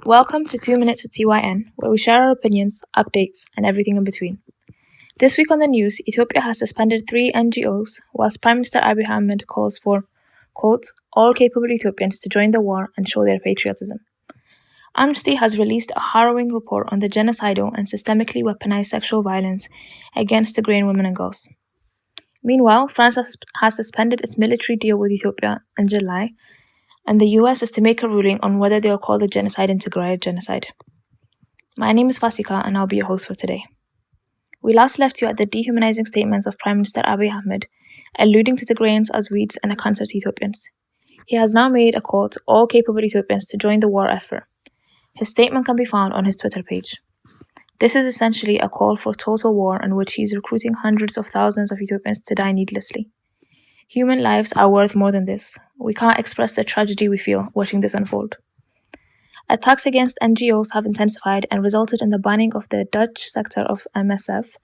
Welcome to 2 Minutes with TYN, where we share our opinions, updates, and everything in between. This week on the news, Ethiopia has suspended 3 NGOs, whilst Prime Minister Abiy Ahmed calls for, quote, all capable Ethiopians to join the war and show their patriotism. Amnesty has released a harrowing report on the genocidal and systemically weaponized sexual violence against Tigrayan women and girls. Meanwhile, France has suspended its military deal with Ethiopia in July, and the US is to make a ruling on whether they'll call the genocide in Tigray genocide. My name is Fasika, and I'll be your host for today. We last left you at the dehumanizing statements of Prime Minister Abiy Ahmed, alluding to Tigrayans as weeds and a cancer to Ethiopians. He has now made a call to all capable Ethiopians to join the war effort. His statement can be found on his Twitter page. This is essentially a call for total war in which he is recruiting hundreds of thousands of Ethiopians to die needlessly. Human lives are worth more than this. We can't express the tragedy we feel watching this unfold. Attacks against NGOs have intensified and resulted in the banning of the Dutch sector of MSF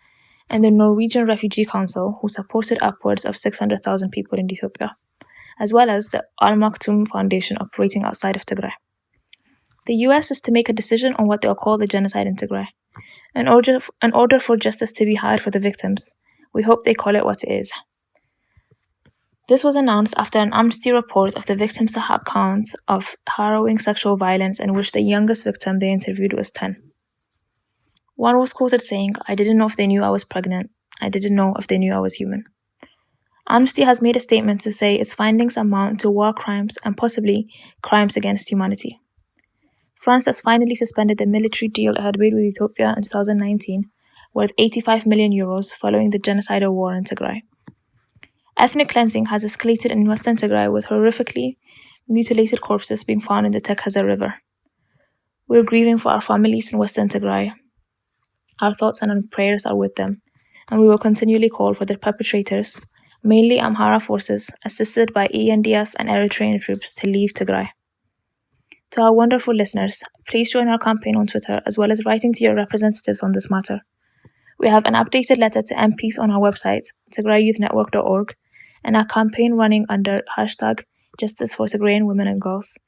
and the Norwegian Refugee Council, who supported upwards of 600,000 people in Ethiopia, as well as the Al Maktoum Foundation operating outside of Tigray. The US is to make a decision on what they'll call the genocide in Tigray. In order for justice to be had for the victims, we hope they call it what it is. This was announced after an Amnesty report of the victims' accounts of harrowing sexual violence in which the youngest victim they interviewed was 10. One was quoted saying, "I didn't know if they knew I was pregnant. I didn't know if they knew I was human." Amnesty has made a statement to say its findings amount to war crimes and possibly crimes against humanity. France has finally suspended the military deal it had made with Ethiopia in 2019, worth €85 million following the genocidal war in Tigray. Ethnic cleansing has escalated in western Tigray, with horrifically mutilated corpses being found in the Tekeze River. We're grieving for our families in western Tigray. Our thoughts and our prayers are with them, and we will continually call for the perpetrators, mainly Amhara forces, assisted by ENDF and Eritrean troops, to leave Tigray. To our wonderful listeners, please join our campaign on Twitter, as well as writing to your representatives on this matter. We have an updated letter to MPs on our website, tigrayyouth.network.org, and our campaign running under hashtag Justice for Tigrayan Women and Girls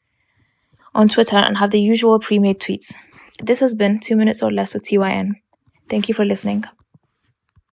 on Twitter, and have the usual pre-made tweets. This has been 2 Minutes or Less with TYN. Thank you for listening.